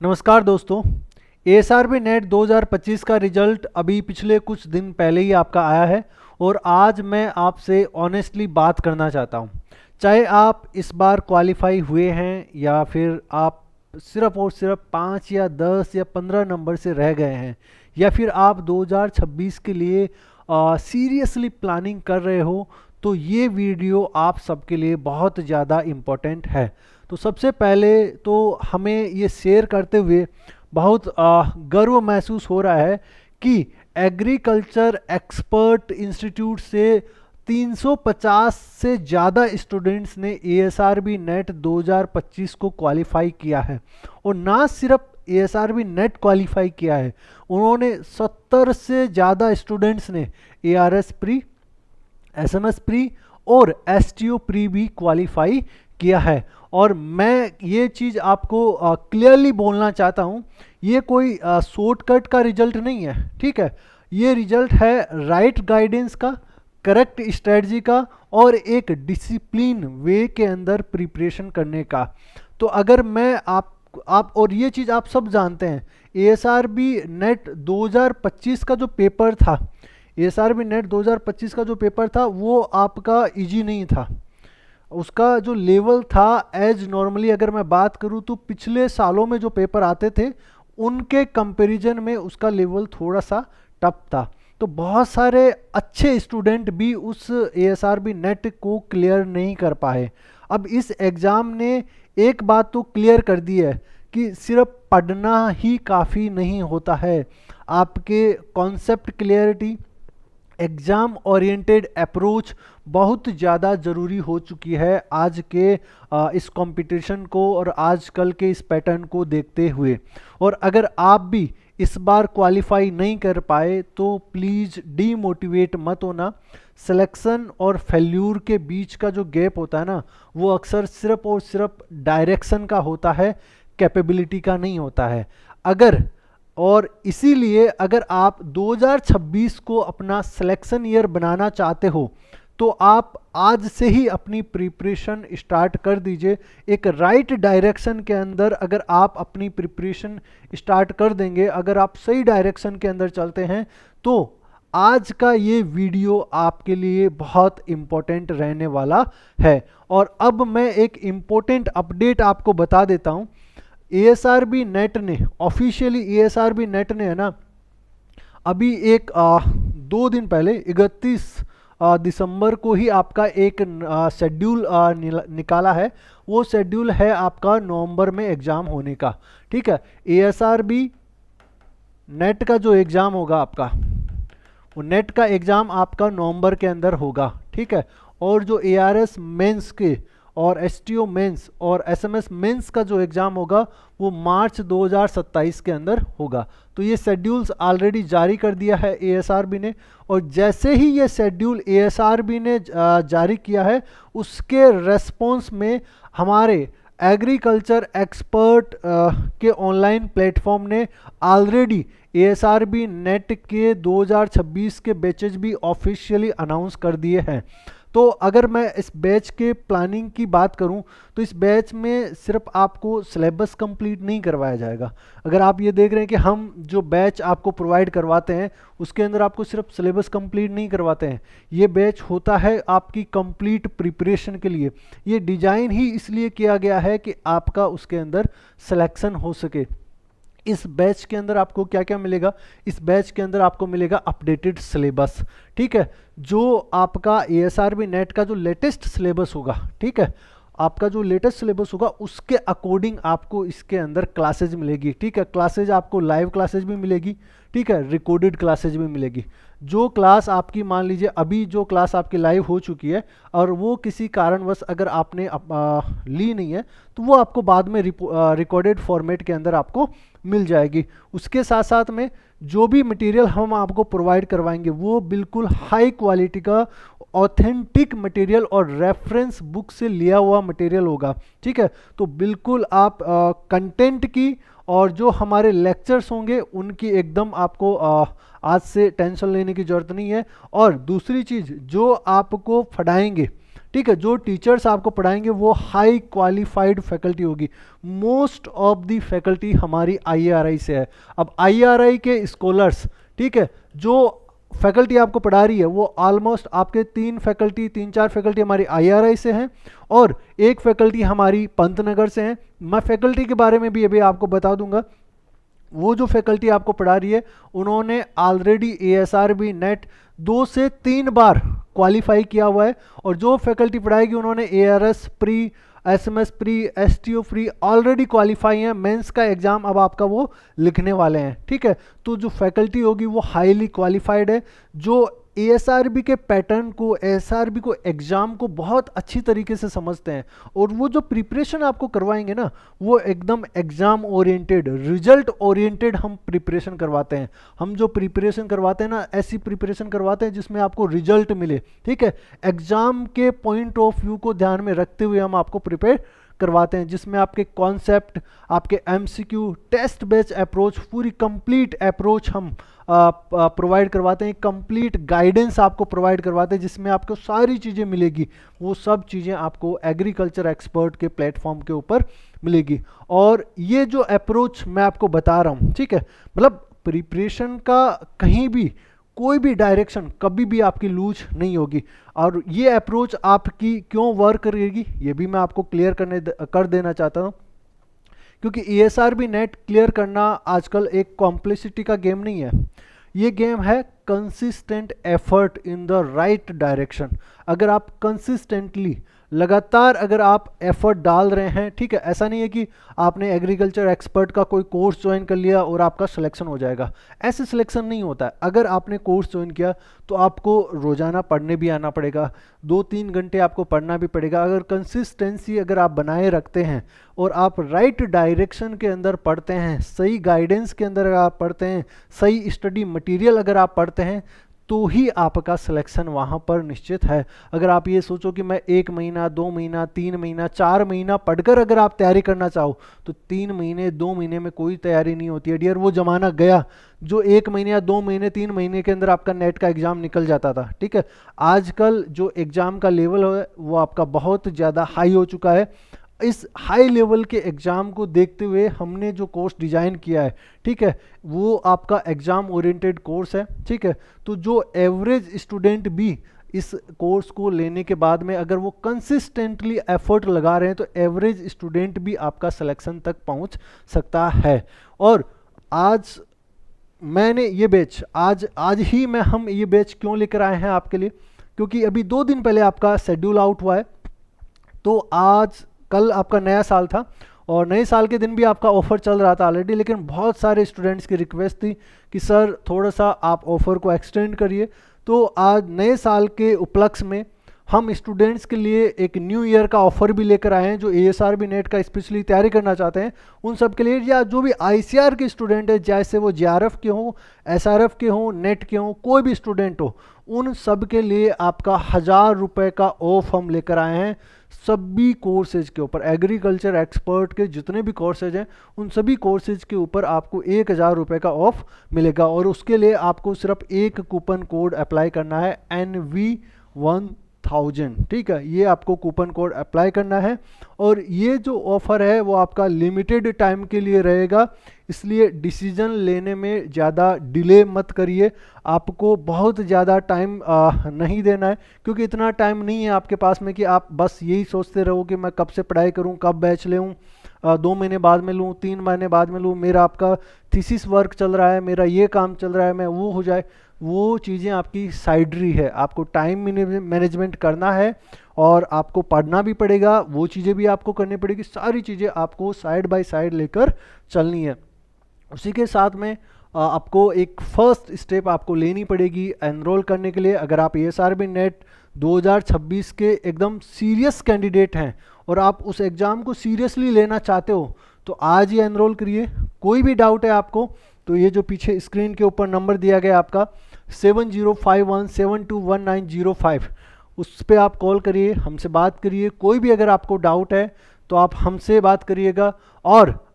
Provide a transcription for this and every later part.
नमस्कार दोस्तों। ASRB net 2025 का रिजल्ट अभी पिछले कुछ दिन पहले ही आपका आया है और आज मैं आपसे ऑनेस्टली बात करना चाहता हूं। चाहे आप इस बार क्वालिफाई हुए हैं या फिर आप सिर्फ और सिर्फ 5 या 10 या 15 नंबर से रह गए हैं या फिर आप 2026 के लिए सीरियसली प्लानिंग कर रहे हो, तो ये वीडियो आप सबके लिए बहुत ज़्यादा इम्पोर्टेंट है। तो सबसे पहले तो हमें ये शेयर करते हुए बहुत गर्व महसूस हो रहा है कि एग्रीकल्चर एक्सपर्ट इंस्टीट्यूट से 350 से ज़्यादा स्टूडेंट्स ने एएसआरबी नेट 2025 को क्वालिफाई किया है। और ना सिर्फ एएसआरबी नेट क्वालिफाई किया है, उन्होंने 70 से ज़्यादा स्टूडेंट्स ने एआरएस प्री, एसएमएस प्री और एसटीओ प्री भी क्वालिफाई किया है। और मैं ये चीज़ आपको क्लियरली बोलना चाहता हूँ, ये कोई शॉर्टकट का रिजल्ट नहीं है, ठीक है। ये रिजल्ट है राइट गाइडेंस का, करेक्ट स्ट्रेटजी का और एक डिसिप्लिन वे के अंदर प्रिपरेशन करने का। तो अगर मैं आप और ये चीज़ आप सब जानते हैं, एएसआरबी नेट 2025 का जो पेपर था, एएसआरबी नेट 2025 का जो पेपर था वो आपका इजी नहीं था। उसका जो लेवल था एज नॉर्मली अगर मैं बात करूं तो पिछले सालों में जो पेपर आते थे उनके कंपैरिजन में उसका लेवल थोड़ा सा टफ था। तो बहुत सारे अच्छे स्टूडेंट भी उस एएसआरबी नेट को क्लियर नहीं कर पाए। अब इस एग्ज़ाम ने एक बात तो क्लियर कर दी है कि सिर्फ पढ़ना ही काफ़ी नहीं होता है। आपके concept clarity, exam oriented approach बहुत ज़्यादा ज़रूरी हो चुकी है आज के इस कंपटीशन को और आजकल के इस पैटर्न को देखते हुए। और अगर आप भी इस बार क्वालिफाई नहीं कर पाए तो प्लीज़ डीमोटिवेट मत होना। सिलेक्शन और फेल्यूर के बीच का जो गैप होता है ना, वो अक्सर सिर्फ और सिर्फ डायरेक्शन का होता है, कैपेबिलिटी का नहीं होता है। और इसीलिए अगर आप 2026 को अपना सिलेक्शन ईयर बनाना चाहते हो तो आप आज से ही अपनी प्रिपरेशन स्टार्ट कर दीजिए। एक राइट डायरेक्शन के अंदर अगर आप अपनी प्रिपरेशन स्टार्ट कर देंगे, अगर आप सही डायरेक्शन के अंदर चलते हैं, तो आज का ये वीडियो आपके लिए बहुत इम्पोर्टेंट रहने वाला है। और अब मैं एक इम्पोर्टेंट अपडेट आपको बता देता हूँ। एएसआरबी नेट ने ऑफिशियली, एएसआरबी नेट ने है ना, अभी एक 2 दिन पहले 31 दिसंबर को ही आपका एक शेड्यूल निकाला है। वो शेड्यूल है आपका नवंबर में एग्ज़ाम होने का, ठीक है। एएसआरबी नेट का जो एग्ज़ाम होगा आपका, वो नेट का एग्ज़ाम आपका नवंबर के अंदर होगा, ठीक है। और जो एआरएस मेंस के और एसटीओ मेंस और एसएमएस मेंस का जो एग्ज़ाम होगा वो मार्च 2027 के अंदर होगा। तो ये शेड्यूल्स ऑलरेडी जारी कर दिया है एएसआरबी ने। और जैसे ही ये शेड्यूल एएसआरबी ने जारी किया है, उसके रेस्पॉन्स में हमारे एग्रीकल्चर एक्सपर्ट के ऑनलाइन प्लेटफॉर्म ने ऑलरेडी एएसआरबी नेट के 2026 के बैचेज भी ऑफिशियली अनाउंस कर दिए हैं। तो अगर मैं इस बैच के प्लानिंग की बात करूं तो इस बैच में सिर्फ आपको सिलेबस कंप्लीट नहीं करवाया जाएगा। अगर आप ये देख रहे हैं कि हम जो बैच आपको प्रोवाइड करवाते हैं उसके अंदर आपको सिर्फ सिलेबस कंप्लीट नहीं करवाते हैं, ये बैच होता है आपकी कंप्लीट प्रिपरेशन के लिए। ये डिज़ाइन ही इसलिए किया गया है कि आपका उसके अंदर सिलेक्शन हो सके। इस बैच के अंदर आपको क्या क्या मिलेगा? इस बैच के अंदर आपको मिलेगा अपडेटेड सिलेबस, ठीक है। जो आपका एएसआरबी नेट का जो लेटेस्ट सिलेबस होगा, ठीक है, आपका जो लेटेस्ट सिलेबस होगा उसके अकॉर्डिंग आपको इसके अंदर क्लासेज मिलेगी, ठीक है। क्लासेज आपको लाइव क्लासेज भी मिलेगी, ठीक है, रिकॉर्डेड क्लासेज भी मिलेगी। जो क्लास आपकी, मान लीजिए अभी जो क्लास आपकी लाइव हो चुकी है और वो किसी कारणवश अगर आपने ली नहीं है तो वो आपको बाद में रिकॉर्डेड फॉर्मेट के अंदर आपको मिल जाएगी। उसके साथ साथ में जो भी मटेरियल हम आपको प्रोवाइड करवाएंगे वो बिल्कुल हाई क्वालिटी का ऑथेंटिक मटेरियल और रेफरेंस बुक से लिया हुआ मटेरियल होगा, ठीक है। तो बिल्कुल आप कंटेंट की और जो हमारे लेक्चर्स होंगे उनकी एकदम आपको आज से टेंशन लेने की ज़रूरत नहीं है। और दूसरी चीज़ जो आपको पढ़ाएंगे, ठीक है, जो टीचर्स आपको पढ़ाएंगे वो हाई क्वालिफाइड फैकल्टी होगी। मोस्ट ऑफ द फैकल्टी हमारी आईआरआई से है। अब आईआरआई के स्कॉलर्स, ठीक है, जो फैकल्टी आपको पढ़ा रही है वो ऑलमोस्ट आपके तीन चार फैकल्टी हमारी आईआरआई से हैं और एक फैकल्टी हमारी पंतनगर से है। मैं फैकल्टी के बारे में भी अभी आपको बता दूंगा। वो जो फैकल्टी आपको पढ़ा रही है उन्होंने ऑलरेडी एएसआरबी नेट 2 से 3 बार क्वालिफाई किया हुआ है, और जो फैकल्टी पढ़ाएगी उन्होंने ARS pre, SMS pre, STO free already qualify हैं। मेंस का एग्जाम अब आपका वो लिखने वाले हैं, ठीक है। तो जो फैकल्टी होगी वो हाईली क्वालिफाइड है, जो एएसआरबी के पैटर्न को, एएसआरबी को, एग्जाम को बहुत अच्छी तरीके से समझते हैं, और वो जो प्रिपरेशन आपको करवाएंगे ना वो एकदम एग्जाम ओरिएंटेड, रिजल्ट ओरिएंटेड हम प्रिपरेशन करवाते हैं। हम जो प्रिपरेशन करवाते हैं ना, ऐसी प्रिपरेशन करवाते हैं जिसमें आपको रिजल्ट मिले, ठीक है। एग्जाम के पॉइंट ऑफ व्यू को ध्यान में रखते हुए हम आपको प्रिपेयर करवाते हैं, जिसमें आपके कॉन्सेप्ट, आपके एमसीक्यू, टेस्ट बेस्ड अप्रोच, पूरी कंप्लीट अप्रोच हम प्रोवाइड करवाते हैं। कंप्लीट गाइडेंस आपको प्रोवाइड करवाते हैं जिसमें आपको सारी चीज़ें मिलेगी। वो सब चीज़ें आपको एग्रीकल्चर एक्सपर्ट के प्लेटफॉर्म के ऊपर मिलेगी। और ये जो अप्रोच मैं आपको बता रहा हूँ, ठीक है, मतलब प्रिपरेशन का कहीं भी कोई भी डायरेक्शन कभी भी आपकी लूज नहीं होगी। और ये अप्रोच आपकी क्यों वर्क करेगी ये भी मैं आपको क्लियर कर देना चाहता हूँ, क्योंकि ईएसआरबी नेट क्लियर करना आजकल एक कॉम्प्लेक्सिटी का गेम नहीं है। ये गेम है consistent effort in the right direction. अगर आप कंसिस्टेंटली लगातार अगर आप एफर्ट डाल रहे हैं, ठीक है, ऐसा नहीं है कि आपने एग्रीकल्चर एक्सपर्ट का कोई कोर्स ज्वाइन कर लिया और आपका सिलेक्शन हो जाएगा। ऐसे सिलेक्शन नहीं होता है। अगर आपने कोर्स ज्वाइन किया तो आपको रोजाना पढ़ने भी आना पड़ेगा, 2-3 घंटे आपको पढ़ना भी पड़ेगा। अगर कंसिस्टेंसी अगर आप बनाए रखते हैं और आप राइट डायरेक्शन के अंदर पढ़ते हैं, सही गाइडेंस के अंदर अगर आप पढ़ते हैं, सही स्टडी मटेरियल अगर आप पढ़ते हैं, तो ही आपका सिलेक्शन वहाँ पर निश्चित है। अगर आप ये सोचो कि मैं 1 महीना, 2 महीना, 3 महीना, 4 महीना पढ़कर अगर आप तैयारी करना चाहो तो 3 महीने, 2 महीने में कोई तैयारी नहीं होती है डियर। वो ज़माना गया जो 1 महीने या 2 महीने, 3 महीने के अंदर आपका नेट का एग्ज़ाम निकल जाता था, ठीक है। आजकल जो एग्ज़ाम का लेवल है वो आपका बहुत ज़्यादा हाई हो चुका है। इस हाई लेवल के एग्ज़ाम को देखते हुए हमने जो कोर्स डिज़ाइन किया है, ठीक है, वो आपका एग्ज़ाम ओरिएंटेड कोर्स है, ठीक है। तो जो एवरेज स्टूडेंट भी इस कोर्स को लेने के बाद में अगर वो कंसिस्टेंटली एफर्ट लगा रहे हैं तो एवरेज स्टूडेंट भी आपका सिलेक्शन तक पहुंच सकता है। और आज मैंने ये बैच आज ही में हम ये बैच क्यों लेकर आए हैं आपके लिए, क्योंकि अभी 2 दिन पहले आपका शेड्यूल आउट हुआ है। तो आज कल आपका नया साल था और नए साल के दिन भी आपका ऑफ़र चल रहा था ऑलरेडी, लेकिन बहुत सारे स्टूडेंट्स की रिक्वेस्ट थी कि सर थोड़ा सा आप ऑफ़र को एक्सटेंड करिए। तो आज नए साल के उपलक्ष्य में हम स्टूडेंट्स के लिए एक न्यू ईयर का ऑफ़र भी लेकर आए हैं। जो एएसआरबी नेट का स्पेशली तैयारी करना चाहते हैं उन सब के लिए, या जो भी आईसीआर के स्टूडेंट है, जैसे वो जेआरएफ के हों, एसआरएफ के हों, नेट के हों, कोई भी स्टूडेंट हो, उन सब के लिए आपका 1000 रुपये का ऑफ हम लेकर आए हैं सभी कोर्सेज के ऊपर। एग्रीकल्चर एक्सपर्ट के जितने भी कोर्सेज हैं उन सभी कोर्सेज के ऊपर आपको 1000 रुपये का ऑफ मिलेगा, और उसके लिए आपको सिर्फ एक कूपन कोड अप्लाई करना है, NV1000, ठीक है। ये आपको कूपन कोड अप्लाई करना है, और ये जो ऑफ़र है वो आपका लिमिटेड टाइम के लिए रहेगा, इसलिए डिसीजन लेने में ज़्यादा डिले मत करिए। आपको बहुत ज़्यादा टाइम नहीं देना है, क्योंकि इतना टाइम नहीं है आपके पास में कि आप बस यही सोचते रहो कि मैं कब से पढ़ाई करूं, कब बैच लूँ, 2 महीने बाद में लूँ, 3 महीने बाद में लूँ, मेरा आपका थीसिस वर्क चल रहा है, मेरा ये काम चल रहा है, मैं वो हो जाए। वो चीज़ें आपकी साइडरी है। आपको टाइम मैनेजमेंट करना है और आपको पढ़ना भी पड़ेगा, वो चीज़ें भी आपको करनी पड़ेगी। सारी चीज़ें आपको साइड बाय साइड लेकर चलनी है। उसी के साथ में आपको एक फर्स्ट स्टेप आपको लेनी पड़ेगी एनरोल करने के लिए। अगर आप एएसआरबी नेट 2026 के एकदम सीरियस कैंडिडेट हैं और आप उस एग्ज़ाम को सीरियसली लेना चाहते हो तो आज ही एनरोल करिए। कोई भी डाउट है आपको तो ये जो पीछे स्क्रीन के ऊपर नंबर दिया गया आपका 7051721905, उस पर आप कॉल करिए, हमसे बात करिए। कोई भी अगर आपको डाउट है तो आप हमसे बात करिएगा। और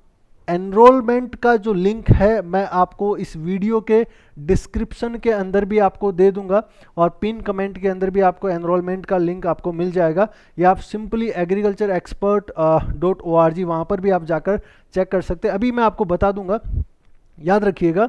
एनरोलमेंट का जो लिंक है मैं आपको इस वीडियो के डिस्क्रिप्शन के अंदर भी आपको दे दूंगा और पिन कमेंट के अंदर भी आपको एनरोलमेंट का लिंक आपको मिल जाएगा, या आप सिंपली agricultureexpert.org वहाँ पर भी आप जाकर चेक कर सकते हैं। अभी मैं आपको बता दूंगा, याद रखिएगा।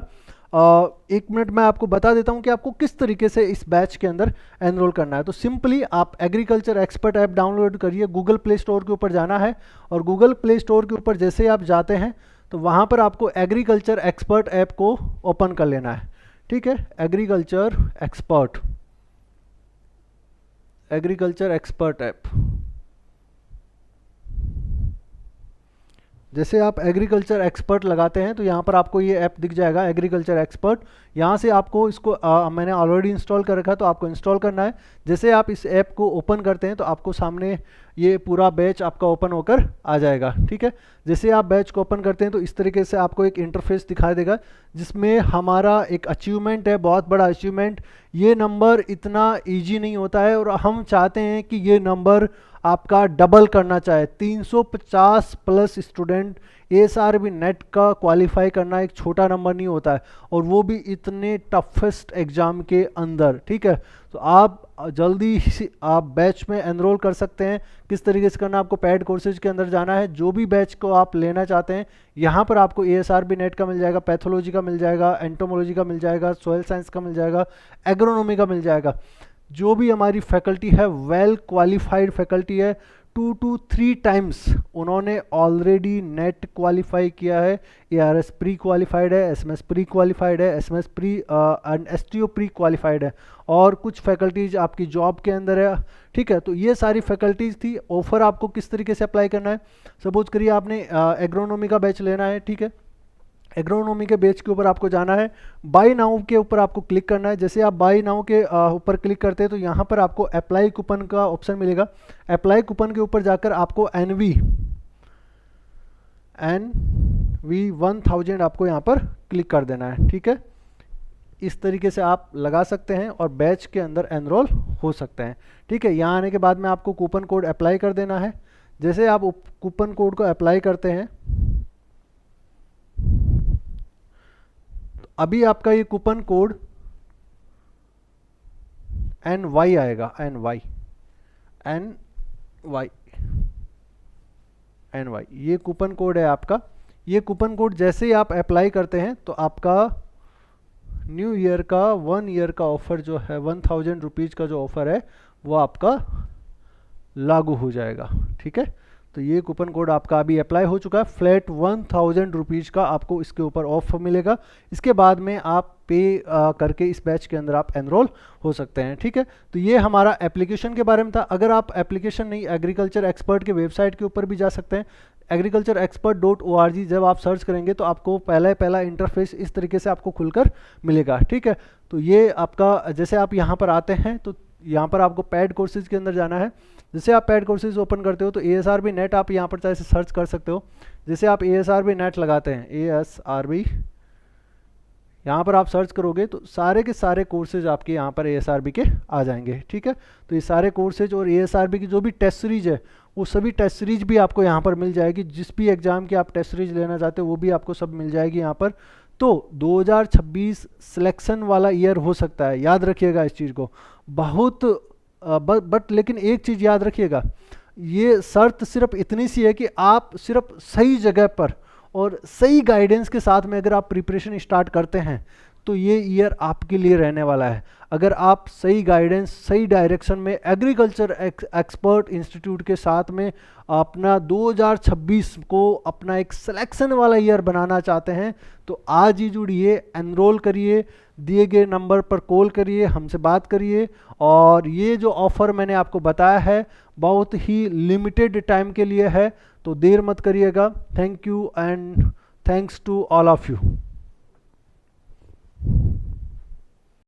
एक मिनट मैं आपको बता देता हूं कि आपको किस तरीके से इस बैच के अंदर एनरोल करना है। तो सिंपली आप एग्रीकल्चर एक्सपर्ट ऐप डाउनलोड करिए, गूगल प्ले स्टोर के ऊपर जाना है और गूगल प्ले स्टोर के ऊपर जैसे आप जाते हैं तो वहां पर आपको एग्रीकल्चर एक्सपर्ट ऐप को ओपन कर लेना है। ठीक है, एग्रीकल्चर एक्सपर्ट ऐप। जैसे आप एग्रीकल्चर एक्सपर्ट लगाते हैं तो यहाँ पर आपको ये ऐप दिख जाएगा, एग्रीकल्चर एक्सपर्ट। यहाँ से आपको इसको मैंने ऑलरेडी इंस्टॉल कर रखा है तो आपको इंस्टॉल करना है। जैसे आप इस ऐप को ओपन करते हैं तो आपको सामने ये पूरा बैच आपका ओपन होकर आ जाएगा। ठीक है, जैसे आप बैच को ओपन करते हैं तो इस तरीके से आपको एक इंटरफेस दिखाई देगा जिसमें हमारा एक अचीवमेंट है, बहुत बड़ा अचीवमेंट। ये नंबर इतना ईजी नहीं होता है और हम चाहते हैं कि ये नंबर आपका डबल करना चाहे। 350 प्लस स्टूडेंट ASRB नेट का क्वालिफाई करना एक छोटा नंबर नहीं होता है, और वो भी इतने टफेस्ट एग्जाम के अंदर। ठीक है, तो आप जल्दी आप बैच में एनरोल कर सकते हैं। किस तरीके से करना, आपको पेड कोर्सेज के अंदर जाना है, जो भी बैच को आप लेना चाहते हैं यहाँ पर आपको ASRB नेट का मिल जाएगा, पैथोलॉजी का मिल जाएगा, एंटोमोलॉजी का मिल जाएगा, सॉइल साइंस का मिल जाएगा, एग्रोनॉमी का मिल जाएगा। जो भी हमारी फैकल्टी है वेल क्वालिफाइड फैकल्टी है, 2 to 3 टाइम्स उन्होंने ऑलरेडी नेट क्वालिफाई किया है। ARS प्री क्वालिफाइड है, SMS प्री क्वालिफाइड है, SMS pre and STO pre qualified है, और कुछ फैकल्टीज आपकी जॉब के अंदर है। ठीक है, तो ये सारी फैकल्टीज थी। ऑफर आपको किस तरीके से अप्लाई करना है, सपोज करिए आपने एग्रोनॉमी का बैच लेना है। ठीक है, एग्रोनॉमी के बैच के ऊपर आपको जाना है, बाई नाउ के ऊपर आपको क्लिक करना है। जैसे आप बाई नाउ के ऊपर क्लिक करते हैं तो यहाँ पर आपको अप्लाई कूपन का ऑप्शन मिलेगा। अप्लाई कूपन के ऊपर जाकर आपको NV 1000 आपको यहाँ पर क्लिक कर देना है। ठीक है, इस तरीके से आप लगा सकते हैं और बैच के अंदर एनरोल हो सकते हैं। ठीक है, यहाँ आने के बाद में आपको कूपन कोड अप्लाई कर देना है। जैसे आप कूपन कोड को अप्लाई करते हैं अभी आपका ये कूपन कोड NY आएगा, NY ये कूपन कोड है आपका। ये कूपन कोड जैसे ही आप अप्लाई करते हैं तो आपका न्यू ईयर का 1 ईयर का ऑफर जो है 1000 रुपीज़ का जो ऑफर है वो आपका लागू हो जाएगा। ठीक है, तो ये कूपन कोड आपका अभी अप्लाई हो चुका है। फ्लैट 1000 रुपीज़ का आपको इसके ऊपर ऑफ मिलेगा। इसके बाद में आप पे करके इस बैच के अंदर आप एनरोल हो सकते हैं। ठीक है, तो ये हमारा एप्लीकेशन के बारे में था। अगर आप एप्लीकेशन नहीं, एग्रीकल्चर एक्सपर्ट के वेबसाइट के ऊपर भी जा सकते हैं, agricultureexpert.org जब आप सर्च करेंगे तो आपको पहला इंटरफेस इस तरीके से आपको खुलकर मिलेगा। ठीक है, तो ये आपका, जैसे आप यहाँ पर आते हैं तो यहाँ पर आपको पेड कोर्सेज के अंदर जाना है। जैसे आप पेड कोर्सेज ओपन करते हो तो ASRB नेट आप यहाँ पर चाहे सर्च कर सकते हो। जैसे आप ASRB नेट लगाते हैं, ASRB यहाँ पर आप सर्च करोगे तो सारे के सारे कोर्सेज आपके यहाँ पर ASRB के आ जाएंगे। ठीक है, तो ये सारे कोर्सेज और ASRB की जो भी टेस्ट सीरीज है वो सभी टेस्ट सीरीज भी आपको यहाँ पर मिल जाएगी। जिस भी एग्जाम की आप टेस्ट सीरीज लेना चाहते हो वो भी आपको सब मिल जाएगी यहाँ पर। तो 2026 सिलेक्शन वाला ईयर हो सकता है, याद रखिएगा इस चीज़ को बहुत। बट लेकिन एक चीज़ याद रखिएगा, ये शर्त सिर्फ इतनी सी है कि आप सिर्फ सही जगह पर और सही गाइडेंस के साथ में अगर आप प्रिपरेशन स्टार्ट करते हैं तो ये ईयर आपके लिए रहने वाला है। अगर आप सही गाइडेंस, सही डायरेक्शन में एग्रीकल्चर एक्सपर्ट इंस्टीट्यूट के साथ में अपना 2026 को अपना एक सिलेक्शन वाला ईयर बनाना चाहते हैं तो आज ही जुड़िए, एनरोल करिए, दिए गए नंबर पर कॉल करिए, हमसे बात करिए। और ये जो ऑफ़र मैंने आपको बताया है बहुत ही लिमिटेड टाइम के लिए है, तो देर मत करिएगा। Thank you and thanks to all of you.